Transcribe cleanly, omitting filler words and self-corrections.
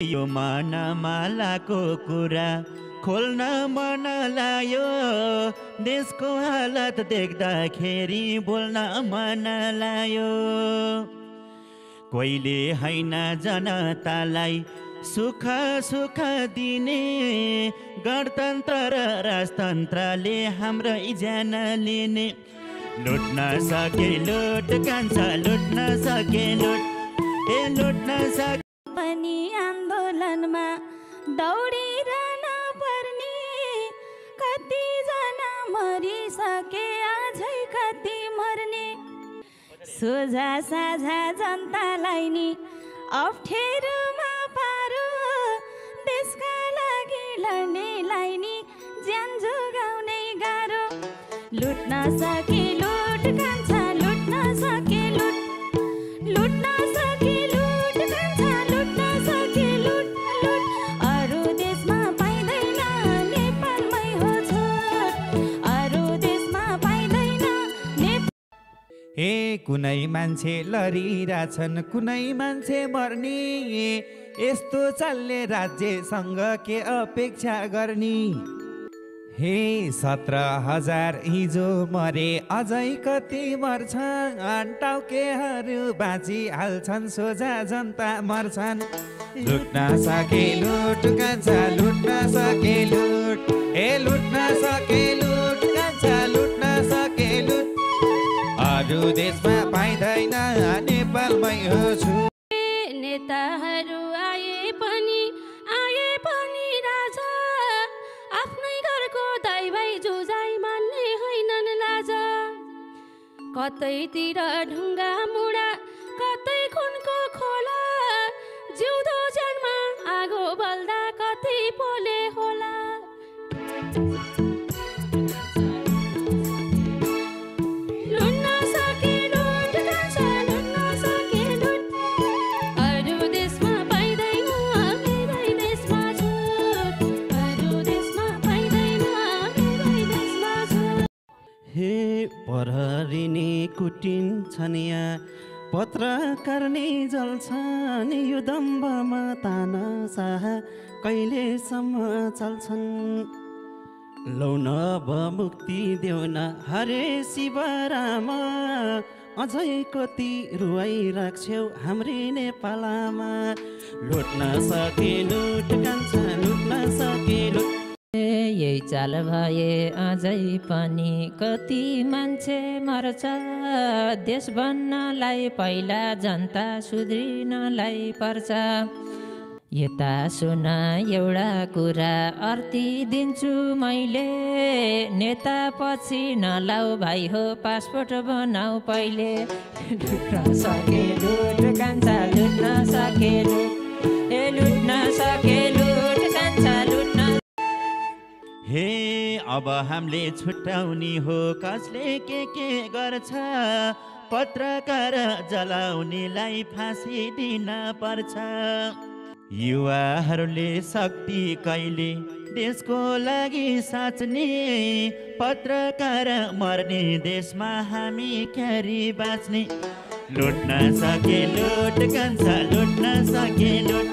यो मनमालाको कुरा खोल्न मन लाग्यो, देशको हालत देख्दाखेरि बोल्न मन लाग्यो। कोहीले हैन जनतालाई सुख सुख दिने, गणतन्त्र र राजतन्त्रले हाम्रो ज्यान लिने। लुट्न सके लुट कान्छा, लुट्न सके लुट, ए लुट्न सके पनि आन्दोलनमा दौडिरहन पर्ने, कतिजना मरिसके अझै कति मर्ने। सोझा साझा जनतालाई नि अप्ठ्यारोमा पारो, देशका लागि लड्नेलाई नि ज्यान जोगाउनै गाह्रो। लुट्न सके लुट कान्छा, लुट्न सके लुट, लुट्न सके लुट कान्छा, लुट्न सके लुट लुट। अरू देशमा पाइँदैन नेपालमै हो छोड, अरू देशमा पाइँदैन नेपाल। हे कुनै मान्छे लडिरहेछन्, कुनै मान्छे मर्ने, यस्तो चल्ने राज्यसँग के अपेक्षा गर्ने। हे 17,000 हिजो मरे, अझै कति मर्छन्, टाउकेहरू बाँचिहाल्छन्, सोझा जनता मर्छन्। लुट्न सके लुट कान्छा, लुट्न सके लुट, ए लुट्न सके लुट कान्छा, लुट्न सके लुट। अरू देशमा पाइँदैन नेपालमै हो छु। नेताहरू आए पनि राजा, आफ्नै घरको दाइ भाइ जुझाइ मान्ने होइनन् लाज। कतैतिर ढुङ्गा मुढा, कतै खुनको खोला, जिउँदो ज्यानमा आगो बल्दा कति पोले होला। लुट्न सके लुट कान्छा, लुट्न सके लुट, अरू देशमा पाइँदैन मेरै देशमा छुट, अरू देशमा पाइँदैन मेरै देशमा छुट। हे प्रहरीले कुटिन्छन् यहाँ, पत्रकार नै जल्छन्, यो दम्बमा तानाशाह कहिलेसम्म चल्छन्। लौन मुक्ति देउन हरे शिवराम, अझै कति रुवाइराख्छौ हाम्रै नेपालमा। लुट्न सके लुट कान्छा, लुट्न सके लुट। यही चाल भए अझै पनि कति मान्छे मर्छ, देश बन्नलाई पहिला जनता सुध्रिनलाई पर्छ। यता सुन एउटा कुरा अर्ती दिन्छु मैले, नेता पछि नलाऊ भाइ हो पासपोर्ट बनाऊ पहिले। लुट्न सके लुट कान्छा, लुट्न सके लुट, ए लुट्न सके लुट कान्छा, लुट्न। हे अब हामीले छुट्याउने हो कसले के गर्छ, पत्रकार जलाउनेलाई फाँसी दिन पर्छ। युवाहरूले शक्ति कहिले देशको लागि साच्ने, पत्रकार मर्ने देशमा हामी क्यारी बाँच्ने। लुट्न सके लुट कान्छा, लुट्न सके लुट।